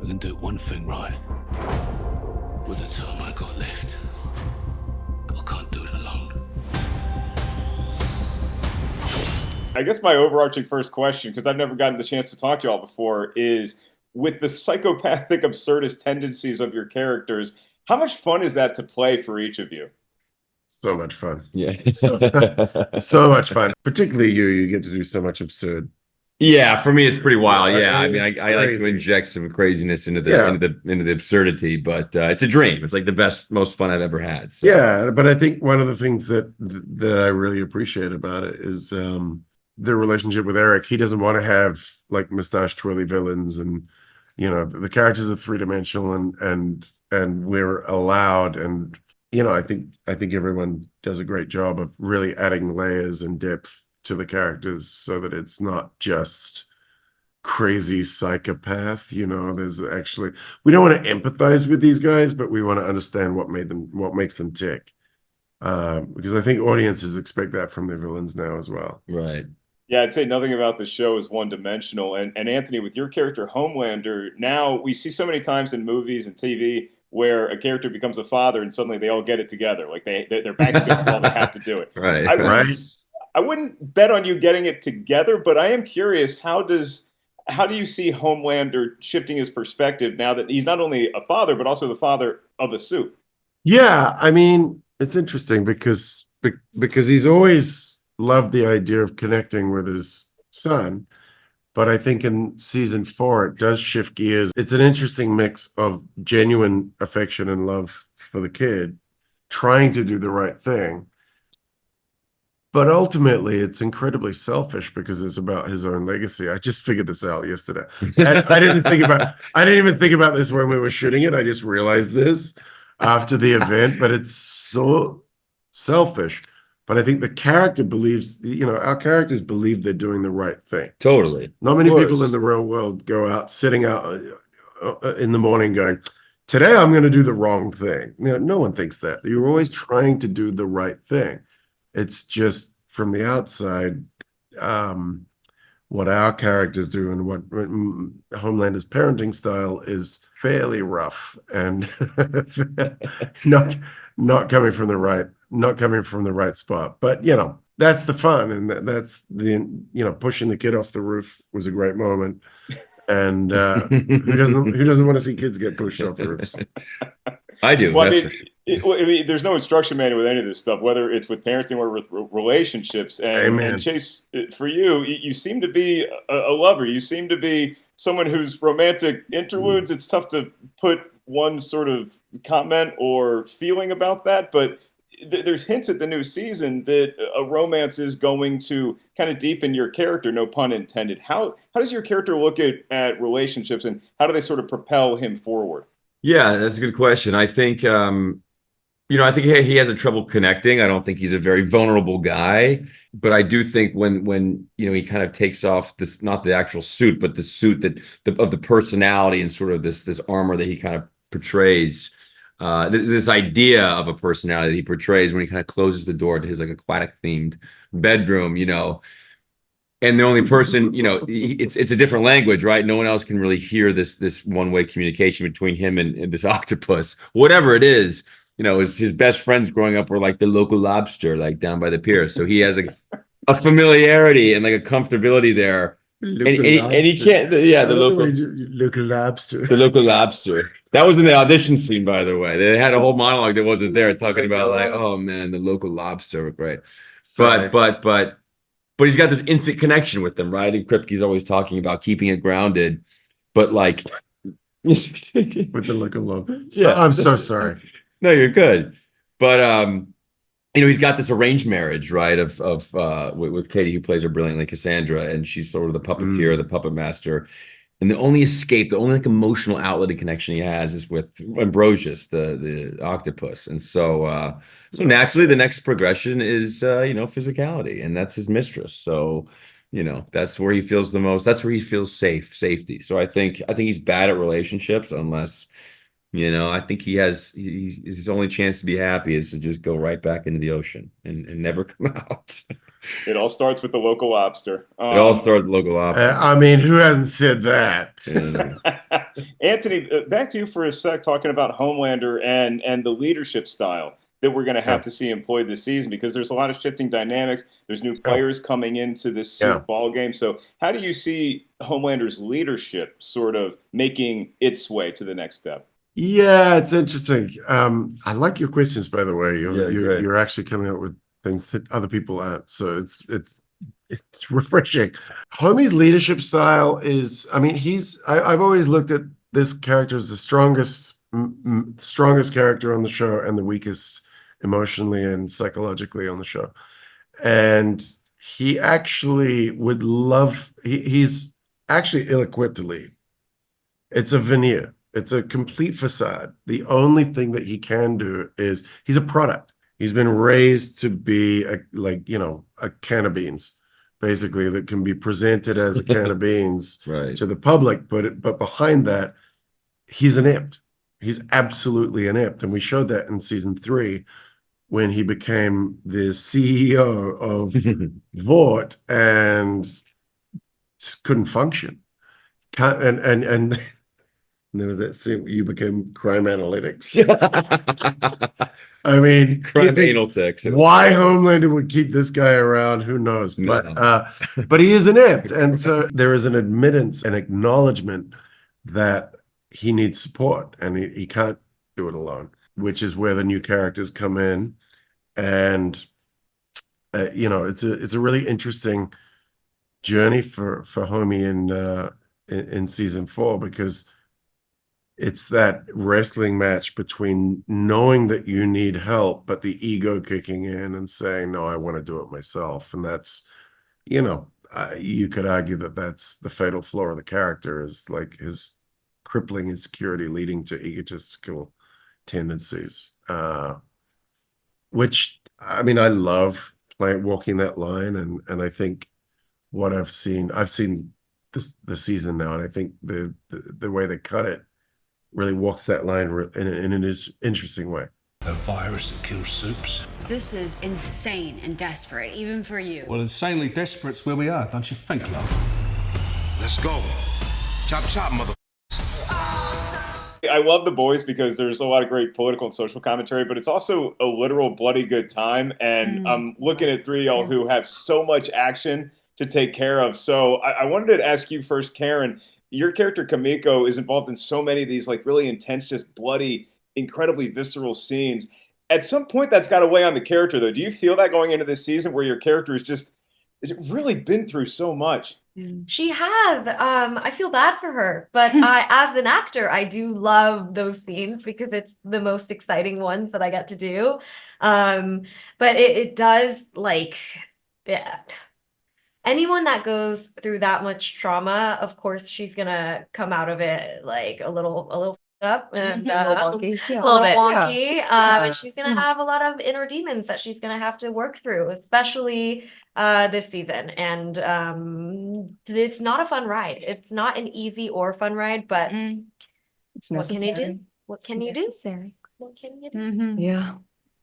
I can do one thing right. With the time I got left, I can't do it alone. I guess my overarching first question, because I've never gotten the chance to talk to y'all before, is with the psychopathic, absurdist tendencies of your characters, how much fun is that to play for each of you? So much fun. Yeah. So much fun. Particularly you get to do so much absurd. Yeah, for me it's pretty wild. Yeah, Yeah, I mean, it's I like to crazy. inject some craziness into the Yeah. into the absurdity, but it's a dream. It's like the best, most fun I've ever had. So. Yeah, but I think one of the things that I really appreciate about it is the relationship with Eric. He doesn't want to have like mustache twirly villains, and the characters are three-dimensional, and we're allowed. And I think everyone does a great job of really adding layers and depth to the characters so that it's not just crazy psychopath. There's actually, we don't want to empathize with these guys, but we want to understand what makes them tick, because I think audiences expect that from their villains now as well. Right. Yeah, I'd say nothing about the show is one-dimensional. And Anthony, with your character Homelander, now we see so many times in movies and TV where a character becomes a father and suddenly they all get it together. Like their backs against the wall, they have to do it. Right. I wouldn't bet on you getting it together, but I am curious, how do you see Homelander shifting his perspective now that he's not only a father, but also the father of a soup? Yeah, I mean, it's interesting because he's always loved the idea of connecting with his son, but I think in season 4 it does shift gears. It's an interesting mix of genuine affection and love for the kid, trying to do the right thing, but ultimately it's incredibly selfish because it's about his own legacy. I just figured this out yesterday. I didn't even think about this when we were shooting it. I just realized this after the event, but it's so selfish. But I think the character believes, our characters believe they're doing the right thing. Totally. Not many people in the real world go out, sitting out in the morning going, today I'm going to do the wrong thing. No one thinks that. You're always trying to do the right thing. It's just from the outside, what our characters do and what Homelander's parenting style is fairly rough and not coming from the right spot. But that's the fun, and that's the pushing the kid off the roof was a great moment. And who doesn't want to see kids get pushed off roofs? I do. Well, I mean, there's no instruction manual with any of this stuff, whether it's with parenting or with relationships. And Chace, for you, you seem to be a lover. You seem to be someone whose romantic interludes, it's tough to put one sort of comment or feeling about that, but there's hints at the new season that a romance is going to kind of deepen your character, no pun intended. How does your character look at relationships, and how do they sort of propel him forward? Yeah, that's a good question. I think, I think he has a trouble connecting. I don't think he's a very vulnerable guy, but I do think when he kind of takes off this, not the actual suit, but the suit of the personality and sort of this armor that he kind of portrays, this idea of a personality that he portrays when he kind of closes the door to his like aquatic themed bedroom, and the only person, it's a different language, right? No one else can really hear this one-way communication between him and this octopus, whatever it is. His best friends growing up were like the local lobster, like down by the pier. So he has a familiarity and like a comfortability there. And he can't, the local lobster. The local lobster. That was in the audition scene, by the way. They had a whole monologue that wasn't there, talking about like, oh man, the local lobster were great. But he's got this instant connection with them, right? And Kripke's always talking about keeping it grounded, but like with the local lobster. Yeah. I'm so sorry. No, you're good. But he's got this arranged marriage, right? With Katie, who plays her brilliantly, Cassandra, and she's sort of the puppeteer, the puppet master. And the only escape, the only like emotional outlet and connection he has is with Ambrosius, the octopus. And so naturally the next progression is physicality, and that's his mistress. So, that's where he feels the most, that's where he feels safety. So I think he's bad at relationships unless I think his only chance to be happy is to just go right back into the ocean and never come out. It all starts with the local lobster. It all starts with local lobster. I mean, who hasn't said that? Yeah. Anthony, back to you for a sec, talking about Homelander and the leadership style that we're going to have to see employed this season, because there's a lot of shifting dynamics. There's new players coming into this ball game. So how do you see Homelander's leadership sort of making its way to the next step? Yeah, it's interesting. I like your questions, by the way. Great. You're actually coming up with things that other people aren't. So it's refreshing. Homie's leadership style is, I mean, I've always looked at this character as the strongest character on the show and the weakest emotionally and psychologically on the show. And he actually would love, he's actually ill-equipped to lead. It's a veneer. It's a complete facade. The only thing that he can do is he's a product. He's been raised to be a can of beans, basically, that can be presented as a can of beans to the public. But behind that, he's inept. He's absolutely inept. And we showed that in season 3 when he became the CEO of Vought and couldn't function. And there was that scene where you became crime analytics. I mean, crime anal text. Why Homelander would keep this guy around, who knows? But he is inept. And so there is an admittance, an acknowledgement that he needs support and he can't do it alone, which is where the new characters come in. And, it's a really interesting journey for Homie in season 4, because it's that wrestling match between knowing that you need help, but the ego kicking in and saying, no, I want to do it myself. And that's, you could argue that that's the fatal flaw of the character, is like his crippling insecurity leading to egotistical tendencies, which, I mean, I love walking that line. And I think what I've seen the season now, and I think the way they cut it really walks that line in an interesting way. A virus that kills soups. This is insane and desperate, even for you. Well, insanely desperate's where we are, don't you think, love? Let's go. Chop, chop, mother. I love The Boys because there's a lot of great political and social commentary, but it's also a literal bloody good time. And I'm looking at 3 of y'all who have so much action to take care of. So I wanted to ask you first, Karen. Your character Kamiko is involved in so many of these like really intense, just bloody, incredibly visceral scenes. At some point, that's got to weigh on the character, though. Do you feel that going into this season, where your character is just really been through so much? She has. I feel bad for her, but as an actor, I do love those scenes because it's the most exciting ones that I get to do. But it does, like, anyone that goes through that much trauma, of course, she's gonna come out of it like a little up and a little wonky. And she's gonna have a lot of inner demons that she's gonna have to work through, especially this season. And it's not a fun ride. It's not an easy or fun ride, but what can you do? What can you do? What can you do? Yeah.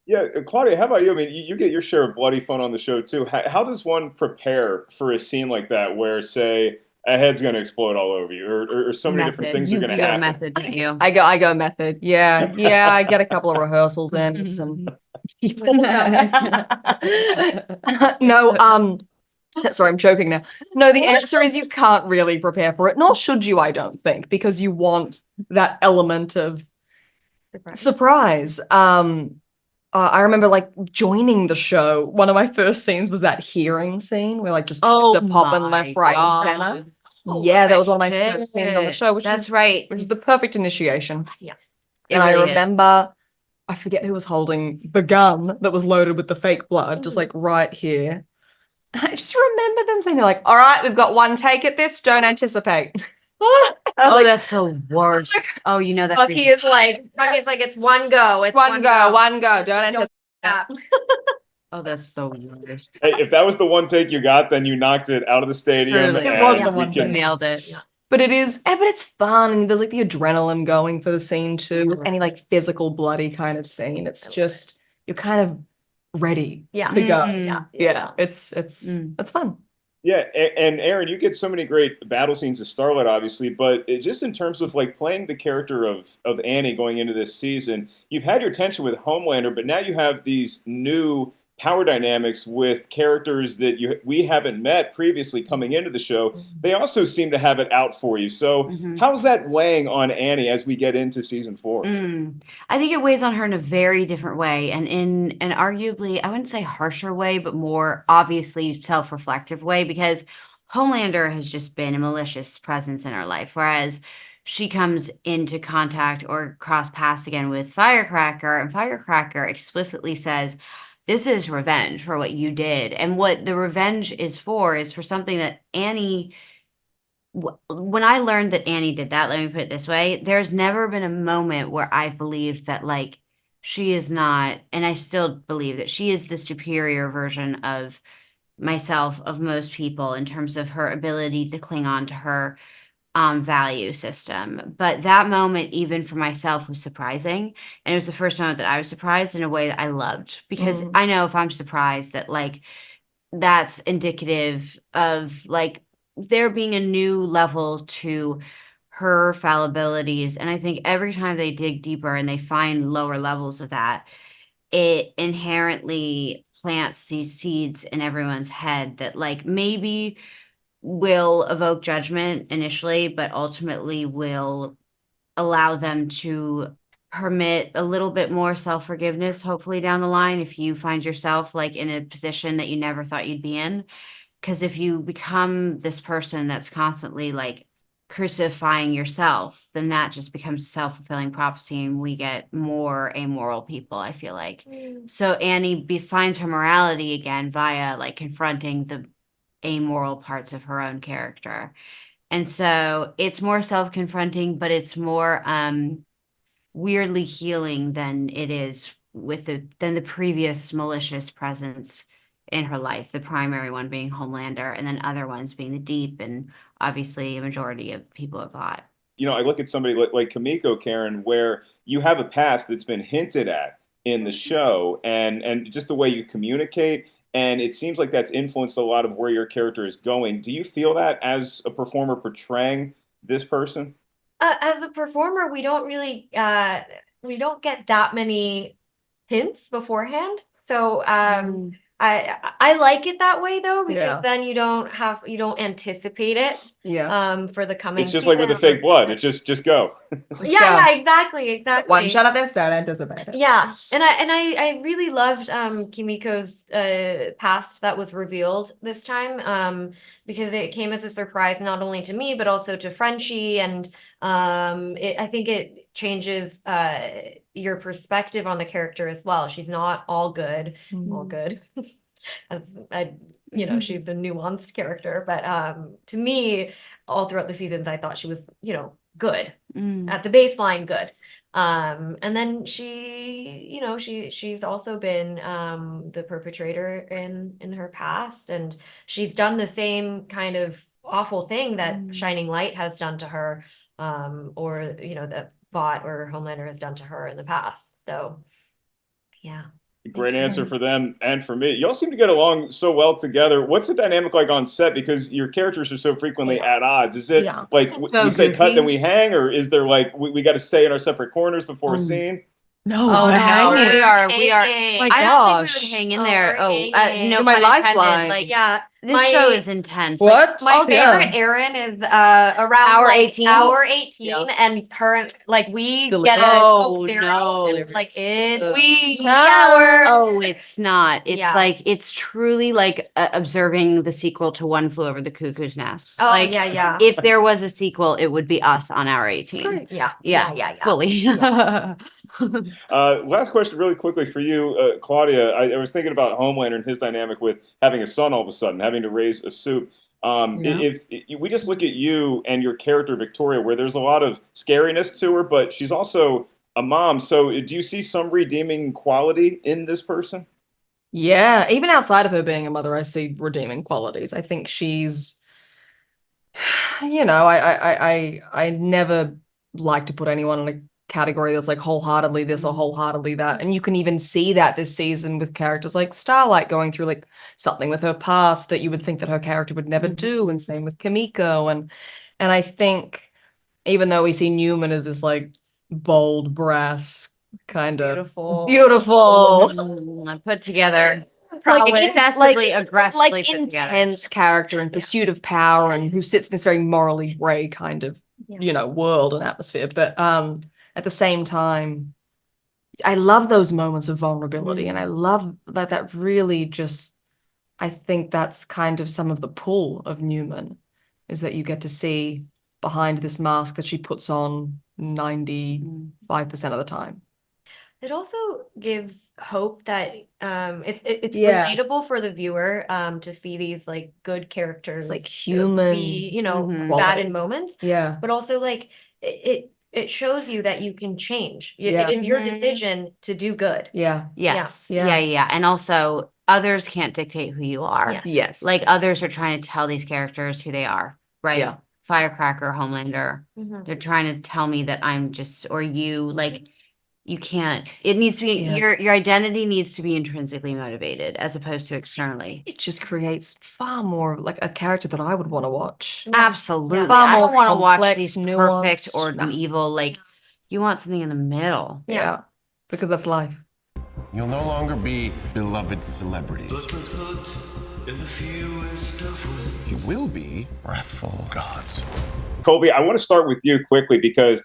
Yeah, Claudia, how about you? I mean, you get your share of bloody fun on the show too. How does one prepare for a scene like that, where, say, a head's going to explode all over you, or so many different things are going to happen? Method, don't you? I go method. Yeah. I get a couple of rehearsals in with some people. No, sorry, I'm choking now. No, the answer is you can't really prepare for it, nor should you, I don't think, because you want that element of surprise. I remember like joining the show. One of my first scenes was that hearing scene where like just to pop and left, right, and center. Yeah, that was one of my first scenes on the show, which is the perfect initiation. Yes. And I remember, I forget who was holding the gun that was loaded with the fake blood, just like right here. And I just remember them saying, they're like, all right, we've got one take at this, don't anticipate. That's the worst. Oh, you know that. Bucky's like, it's one go. It's one go. Don't anticipate. Oh, that's so worst. Hey, if that was the one take you got, then you knocked it out of the stadium. Really? And You nailed it. But it is, but it's fun. And there's like the adrenaline going for the scene too. With any like physical, bloody kind of scene, it's just you're kind of ready to go. Yeah. It's fun. Yeah, and Erin, you get so many great battle scenes of Starlight, obviously, but just in terms of like playing the character of Annie going into this season, you've had your tension with Homelander, but now you have these new power dynamics with characters that we haven't met previously coming into the show. They also seem to have it out for you. So how's that weighing on Annie as we get into season 4? I think it weighs on her in a very different way, and in an arguably, I wouldn't say harsher way, but more obviously self-reflective way, because Homelander has just been a malicious presence in her life, whereas she comes into contact or cross paths again with Firecracker, and Firecracker explicitly says, this is revenge for what you did. And what the revenge is for something that Annie, when I learned that Annie did that, let me put it this way, there's never been a moment where I've believed that like she is not, and I still believe that she is the superior version of myself, of most people, in terms of her ability to cling on to her value system. But that moment, even for myself, was surprising. And it was the first moment that I was surprised in a way that I loved, because I know if I'm surprised that like that's indicative of like there being a new level to her fallibilities. And I think every time they dig deeper and they find lower levels of that, it inherently plants these seeds in everyone's head that like maybe will evoke judgment initially, but ultimately will allow them to permit a little bit more self-forgiveness, hopefully down the line, if you find yourself like in a position that you never thought you'd be in. Because if you become this person that's constantly like crucifying yourself, then that just becomes a self-fulfilling prophecy, and we get more amoral people, I feel like. So Annie finds her morality again via like confronting the amoral parts of her own character. And so it's more self-confronting, but it's more weirdly healing than it is than the previous malicious presence in her life, the primary one being Homelander, and then other ones being the Deep, and obviously a majority of people have thought. You know, I look at somebody like Kimiko, Karen, where you have a past that's been hinted at in the show, and just the way you communicate. And it seems like that's influenced a lot of where your character is going. Do you feel that as a performer portraying this person? As a performer, we don't really we don't get that many hints beforehand. So I like it that way though, because then you don't anticipate it. For the coming. It's just like with the fake blood. It just go. Yeah, exactly. One shot at this, don't anticipate it. Yeah, and I really loved Kimiko's past that was revealed this time, because it came as a surprise not only to me but also to Frenchie, and I think it changes your perspective on the character as well. She's not all good, all good. She's a nuanced character, but to me, all throughout the seasons, I thought she was, good at the baseline, good. And then she's also been the perpetrator in her past, and she's done the same kind of awful thing that Shining Light has done to her, or that Bot or Homelander has done to her in the past. So, yeah. Great answer for them and for me. Y'all seem to get along so well together. What's the dynamic like on set? Because your characters are so frequently at odds. Is it like we say cut, then we hang, or is there like we got to stay in our separate corners before a scene? No, no, we are. My I don't think gosh. we would hang in there. my No pun intended. lifeline. Like, this show is intense. What? My favorite Erin is around Hour like 18? hour 18, and her like we get a like it's hour. Oh, it's not. It's like it's truly like observing the sequel to One Flew Over the Cuckoo's Nest. Oh, like, yeah. If there was a sequel, it would be us on hour 18. Yeah. Fully. Last question really quickly for you, Claudia. I was thinking about Homelander and his dynamic with having a son all of a sudden, having to raise a soup. If we just look at you and your character, Victoria, where there's a lot of scariness to her, but she's also a mom. So do you see some redeeming quality in this person? Yeah, even outside of her being a mother, I see redeeming qualities. I think she's You know, I never like to put anyone in a category that's like wholeheartedly this or wholeheartedly that. And you can even see that this season with characters like Starlight going through like something with her past that you would think that her character would never do, and same with Kimiko. And I think even though we see Newman as this like bold brass kind of beautiful put together, like excessively aggressively like put intense together. character in pursuit of power, and who sits in this very morally gray kind of you know world and atmosphere, but at the same time I love those moments of vulnerability, and I love that really just, I think that's kind of some of the pull of Newman, is that you get to see behind this mask that she puts on 95% of the time. It also gives hope that it's relatable for the viewer to see these like good characters, it's like human, be, you know, bad qualities. in moments. Yeah. But also like it shows you that you can change. It is your decision to do good. Yeah. Yes. Yeah. Yeah. And also others can't dictate who you are. Yeah. Yes. Like others are trying to tell these characters who they are, right? Yeah. Firecracker, Homelander. They're trying to tell me that I'm just, or you, like, you can't. It needs to be your identity needs to be intrinsically motivated as opposed to externally. It just creates far more like a character that I would want to watch. Absolutely. Far I don't more want to watch complex, these nuanced. perfect or evil. Like, you want something in the middle. Yeah. Because that's life. You'll no longer be beloved celebrities. In the fewest of ways. You will be wrathful gods. Colby, I want to start with you quickly, because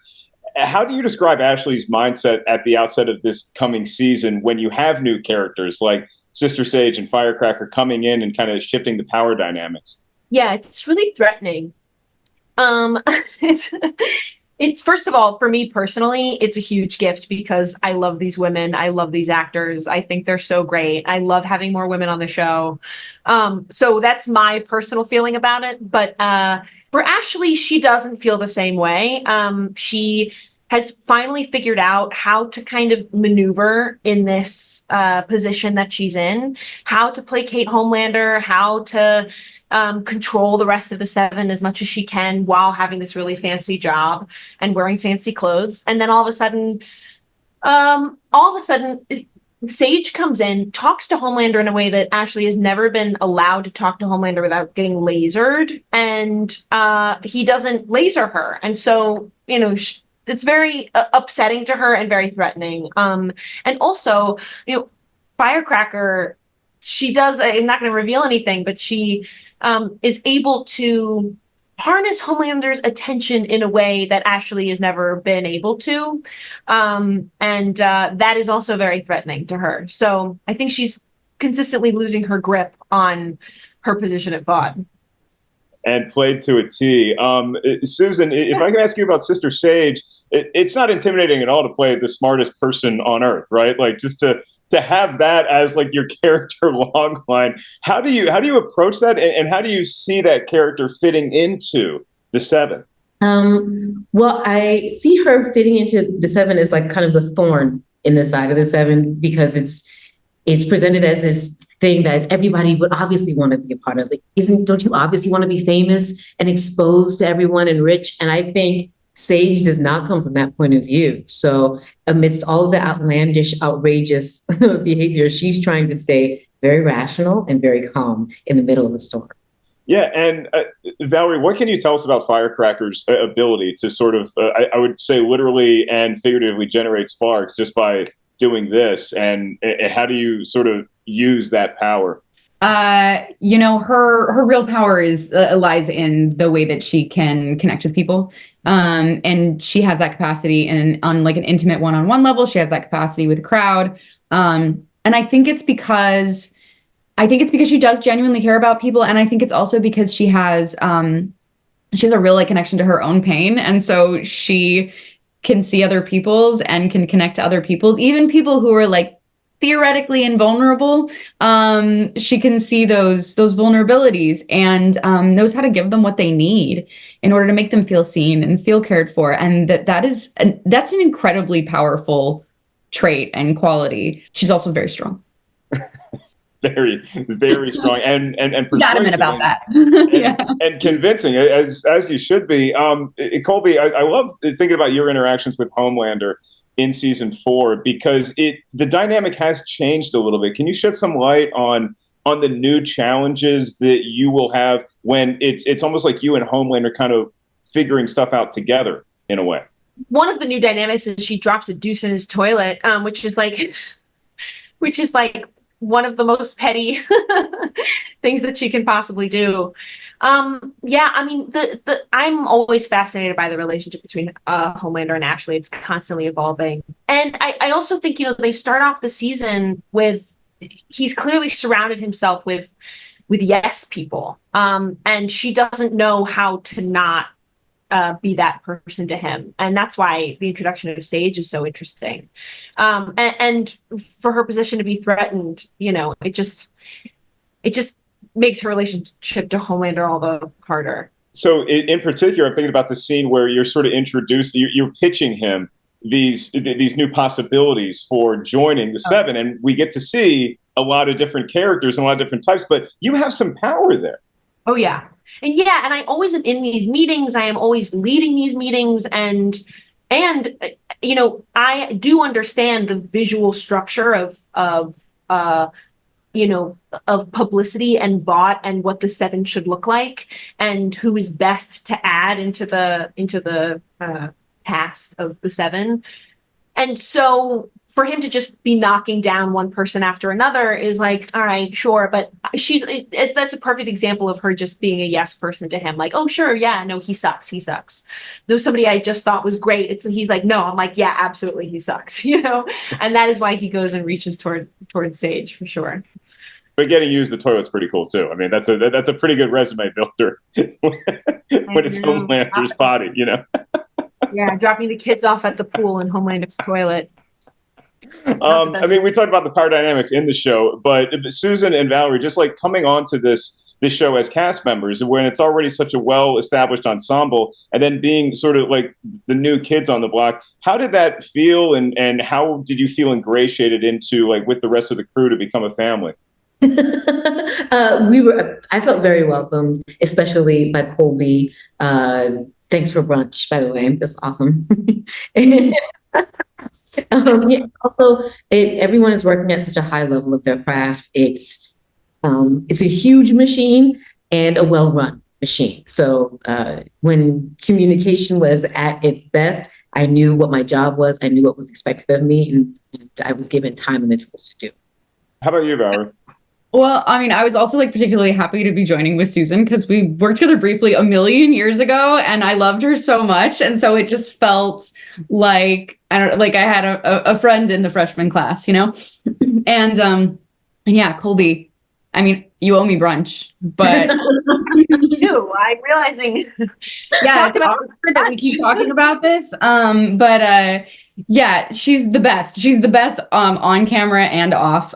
how do you describe Ashley's mindset at the outset of this coming season when you have new characters like Sister Sage and Firecracker coming in and kind of shifting the power dynamics? Yeah, it's really threatening. It's first of all, for me personally, it's a huge gift because I love these women. I love these actors. I think they're so great. I love having more women on the show. So that's my personal feeling about it. But for Ashley, she doesn't feel the same way. She has finally figured out how to kind of maneuver in this position that she's in, how to placate Homelander, how to control the rest of the Seven as much as she can while having this really fancy job and wearing fancy clothes. And then all of a sudden, Sage comes in, talks to Homelander in a way that Ashley has never been allowed to talk to Homelander without getting lasered. And he doesn't laser her. And so, you know, it's very upsetting to her and very threatening. And also, you know, Firecracker, she does, I'm not going to reveal anything, but she is able to harness Homelander's attention in a way that Ashley has never been able to. And that is also very threatening to her. So I think she's consistently losing her grip on her position at VOD. And played to a T. Susan, if I can ask you about Sister Sage, it's not intimidating at all to play the smartest person on Earth, right? Like, just to have that as like your character logline. How do you approach that, and how do you see that character fitting into the Seven? Well, I see her fitting into the Seven as like kind of the thorn in the side of the Seven, because it's presented as this thing that everybody would obviously want to be a part of. Like, don't you obviously want to be famous and exposed to everyone and rich? And I think Sage does not come from that point of view. So amidst all of the outlandish, outrageous behavior, she's trying to stay very rational and very calm in the middle of the storm. Yeah, and Valorie, what can you tell us about Firecracker's ability to sort of, I would say literally and figuratively generate sparks just by doing this, and how do you sort of use that power? You know, her real power lies in the way that she can connect with people. And she has that capacity on like an intimate one-on-one level. She has that capacity with a crowd. And I think it's because she does genuinely care about people. And I think it's also because she has a real like connection to her own pain. And so she can see other people's and can connect to other people, even people who are like theoretically invulnerable. She can see those vulnerabilities and knows how to give them what they need in order to make them feel seen and feel cared for. And that's an incredibly powerful trait and quality. She's also very strong. very, very strong and adamant about that. and convincing, as you should be. Colby, I love thinking about your interactions with Homelander in season 4 because the dynamic has changed a little bit. Can you shed some light on the new challenges that you will have when it's almost like you and Homelander kind of figuring stuff out together in a way? One of the new dynamics is she drops a deuce in his toilet, which is like one of the most petty things that she can possibly do. Yeah, I mean, I'm always fascinated by the relationship between Homelander and Ashley. It's constantly evolving. And I also think, they start off the season with, he's clearly surrounded himself with yes people. And she doesn't know how to not be that person to him. And that's why the introduction of Sage is so interesting. And for her position to be threatened, it just makes her relationship to Homelander all the harder. So in particular, I'm thinking about the scene where you're sort of introduced, you're pitching him these new possibilities for joining the Seven, and we get to see a lot of different characters and a lot of different types, but you have some power there. Oh, yeah. And I always am in these meetings. I am always leading these meetings, and I do understand the visual structure of publicity and bot and what the Seven should look like and who is best to add into the cast of the Seven. And so for him to just be knocking down one person after another is like, all right, sure. But that's a perfect example of her just being a yes person to him. Like, oh, sure. Yeah, no, he sucks. There was somebody I just thought was great. He's like, no, I'm like, yeah, absolutely. He sucks, and that is why he goes and reaches toward Sage for sure. But getting used the toilet's pretty cool too. I mean, that's a pretty good resume builder when it's Homelander's body, Yeah, dropping the kids off at the pool in Homelander's toilet. I mean, we talked about the power dynamics in the show, but Susan and Valorie, just like coming onto this show as cast members, when it's already such a well-established ensemble, and then being sort of like the new kids on the block, how did that feel, and how did you feel ingratiated into, like, with the rest of the crew to become a family? I felt very welcomed, especially by Colby. Thanks for brunch, by the way. That's awesome. Also, everyone is working at such a high level of their craft. It's a huge machine and a well-run machine. So when communication was at its best, I knew what my job was. I knew what was expected of me, and I was given time and the tools to do. How about you, Valerie? Well, I mean, I was also particularly happy to be joining with Susan because we worked together briefly a million years ago, and I loved her so much, and so it just felt like I had a friend in the freshman class, and yeah, Colby. I mean, you owe me brunch, but I'm realizing. Yeah, it's awkward that we keep talking about this, but. Yeah, she's the best. She's the best on camera and off.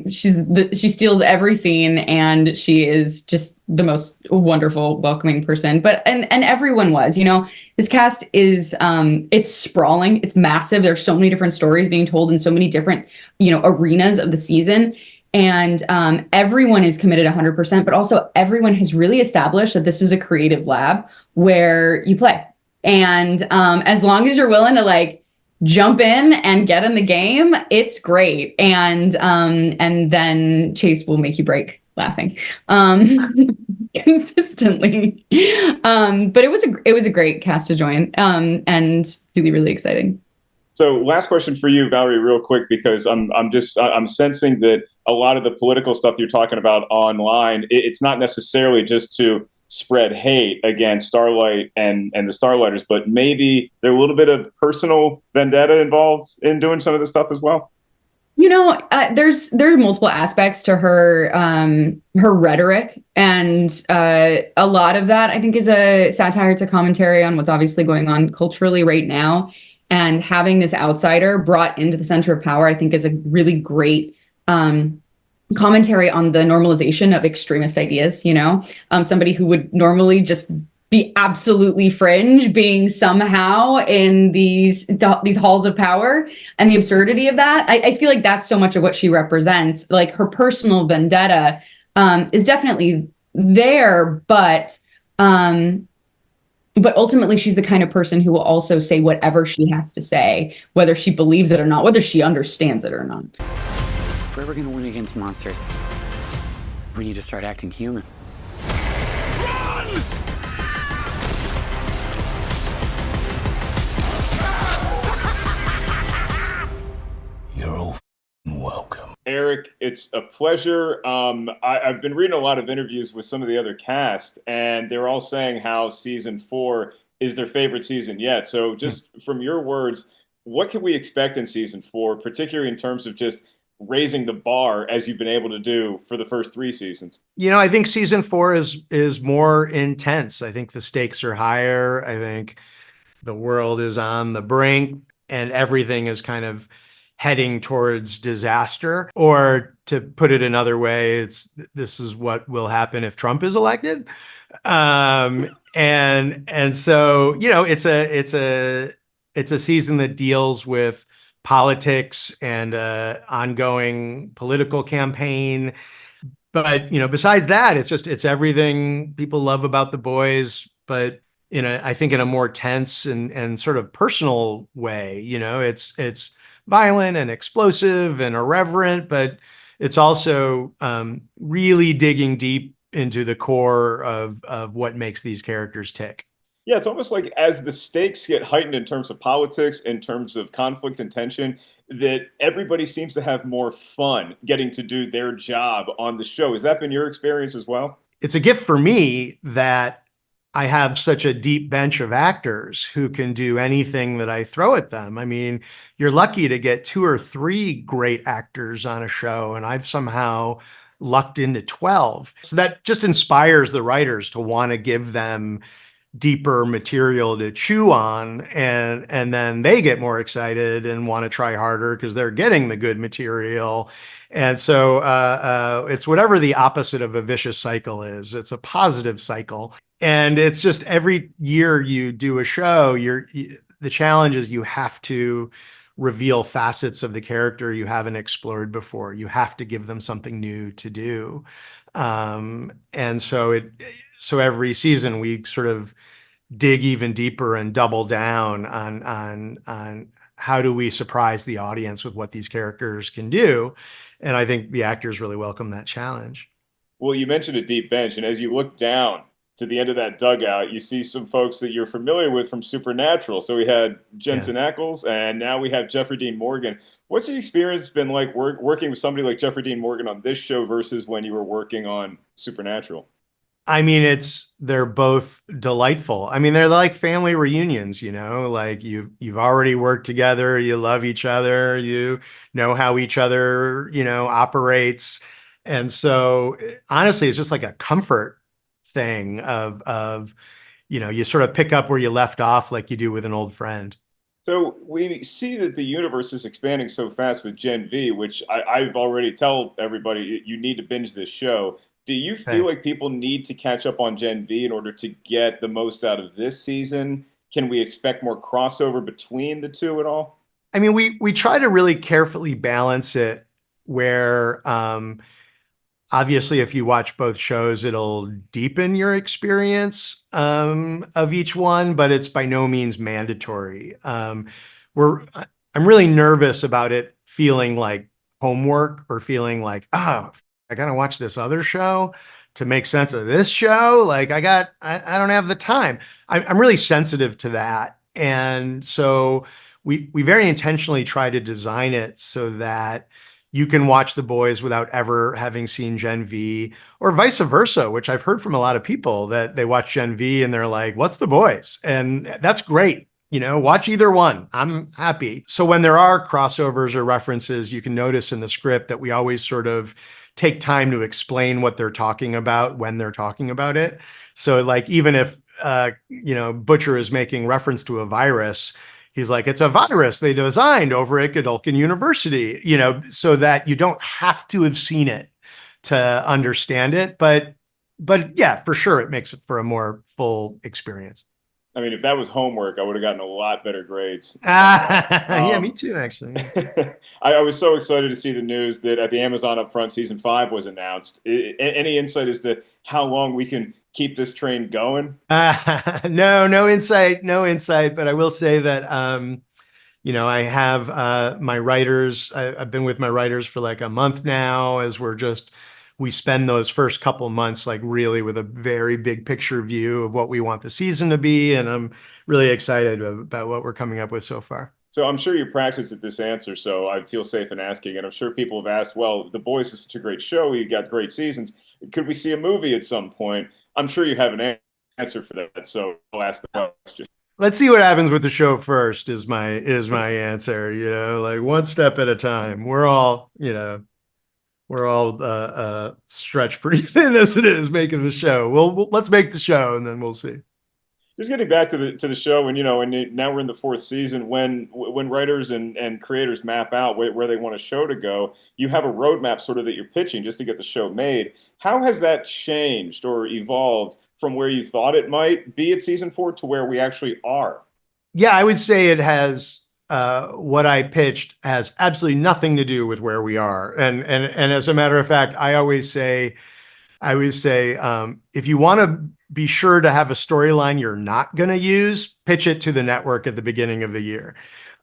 She steals every scene, and she is just the most wonderful, welcoming person. But and everyone was, this cast is it's sprawling, it's massive. There's so many different stories being told in so many different, arenas of the season. And everyone is committed 100%, but also everyone has really established that this is a creative lab where you play. And as long as you're willing to jump in and get in the game, it's great. And then Chace will make you break laughing consistently. But it was a great cast to join, and really, really exciting. So last question for you, Valerie, real quick, because I'm sensing that a lot of the political stuff you're talking about online, it's not necessarily just to spread hate against Starlight and the Starlighters, but maybe there's a little bit of personal vendetta involved in doing some of this stuff as well. There's multiple aspects to her rhetoric, and a lot of that I think is a satire. It's a commentary on what's obviously going on culturally right now, and having this outsider brought into the center of power, I think, is a really great commentary on the normalization of extremist ideas. Somebody who would normally just the absolutely fringe being somehow in these halls of power, and the absurdity of that. I feel like that's so much of what she represents. Like her personal vendetta is definitely there, but ultimately she's the kind of person who will also say whatever she has to say, whether she believes it or not, whether she understands it or not. If we're ever going to win against monsters, we need to start acting human. You're all welcome. Eric, it's a pleasure. I've been reading a lot of interviews with some of the other cast, and they're all saying how season 4 is their favorite season yet. So just from your words, what can we expect in season 4, particularly in terms of just raising the bar as you've been able to do for the first 3 seasons? You know, I think season 4 is more intense. I think the stakes are higher. I think the world is on the brink and everything is kind of heading towards disaster. Or to put it another way, this is what will happen if Trump is elected. And so, you know, it's a season that deals with politics and ongoing political campaign. But, you know, besides that, it's everything people love about The Boys, but I think in a more tense and sort of personal way. You know, it's violent and explosive and irreverent, but it's also really digging deep into the core of what makes these characters tick. Yeah, it's almost like as the stakes get heightened in terms of politics, in terms of conflict and tension, that everybody seems to have more fun getting to do their job on the show. Has that been your experience as well? It's a gift for me that I have such a deep bench of actors who can do anything that I throw at them. I mean, you're lucky to get 2 or 3 great actors on a show, and I've somehow lucked into 12. So that just inspires the writers to want to give them deeper material to chew on, and then they get more excited and want to try harder because they're getting the good material. And so it's whatever the opposite of a vicious cycle is. It's a positive cycle. And it's just every year you do a show, the challenge is you have to reveal facets of the character you haven't explored before. You have to give them something new to do. And so every season we sort of dig even deeper and double down on how do we surprise the audience with what these characters can do. And I think the actors really welcome that challenge. Well, you mentioned a deep bench, and as you look down to the end of that dugout, you see some folks that you're familiar with from Supernatural. So we had Jensen Ackles, and now we have Jeffrey Dean Morgan. What's the experience been like working with somebody like Jeffrey Dean Morgan on this show versus when you were working on Supernatural? I mean, they're both delightful. I mean, they're like family reunions, you know, like you've already worked together, you love each other, you know how each other, you know, operates. And so honestly, it's just like a comfort thing of, you know, you sort of pick up where you left off like you do with an old friend. So we see that the universe is expanding so fast with Gen V, which I've already tell everybody you need to binge this show. Do you feel like people need to catch up on Gen V in order to get the most out of this season? Can we expect more crossover between the two at all? I mean, we try to really carefully balance it where obviously if you watch both shows, it'll deepen your experience of each one, but it's by no means mandatory. I'm really nervous about it feeling like homework or feeling like, I got to watch this other show to make sense of this show. Like I don't have the time. I'm really sensitive to that. And so we very intentionally try to design it so that you can watch The Boys without ever having seen Gen V, or vice versa, which I've heard from a lot of people that they watch Gen V and they're like, what's The Boys? And that's great. You know, watch either one. I'm happy. So when there are crossovers or references, you can notice in the script that we always sort of take time to explain what they're talking about when they're talking about it. So like, even if, you know, Butcher is making reference to a virus, he's like, it's a virus they designed over at Godolphin University, you know, so that you don't have to have seen it to understand it. But but yeah, for sure, it makes it for a more full experience. I mean, if that was homework, I would have gotten a lot better grades. Yeah, me too, actually. I was so excited to see the news that at the Amazon Upfront season 5 was announced. Any insight as to how long we can keep this train going? No insight, but I will say that, I have my writers. I've been with my writers for like a month now, as we spend those first couple months like really with a very big picture view of what we want the season to be. And I'm really excited about what we're coming up with so far. So I'm sure you practiced at this answer, so I feel safe in asking. And I'm sure people have asked, well, The Boys is such a great show. You got great seasons. Could we see a movie at some point? I'm sure you have an answer for that. So I'll ask the question. Let's see what happens with the show first is my answer, like one step at a time. We're all stretched pretty thin as it is making the show. Let's make the show and then we'll see. Just getting back to the show, and now we're in the 4th season. When writers and creators map out where they want a show to go, you have a roadmap sort of that you're pitching just to get the show made. How has that changed or evolved from where you thought it might be at season 4 to where we actually are? Yeah, I would say it has. What I pitched has absolutely nothing to do with where we are, and as a matter of fact, I always say, if you want to be sure to have a storyline you're not going to use, pitch it to the network at the beginning of the year.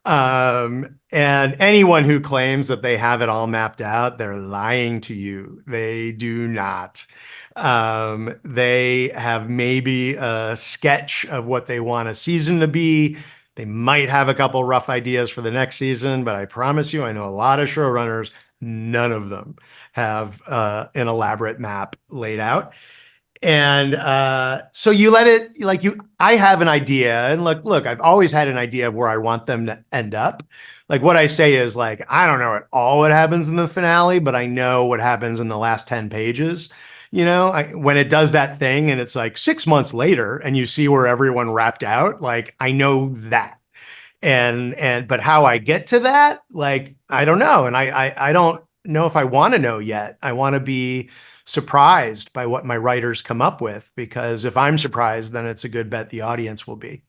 And anyone who claims that they have it all mapped out, they're lying to you. They do not. They have maybe a sketch of what they want a season to be. They might have a couple rough ideas for the next season, but I promise you, I know a lot of showrunners, none of them have an elaborate map laid out. And so you let it, I have an idea, and look, I've always had an idea of where I want them to end up. Like what I say is like, I don't know at all what happens in the finale, but I know what happens in the last 10 pages. When it does that thing and it's like 6 months later and you see where everyone wrapped out, like I know that. But how I get to that, like, I don't know. And I don't know if I want to know yet. I want to be surprised by what my writers come up with, because if I'm surprised, then it's a good bet the audience will be.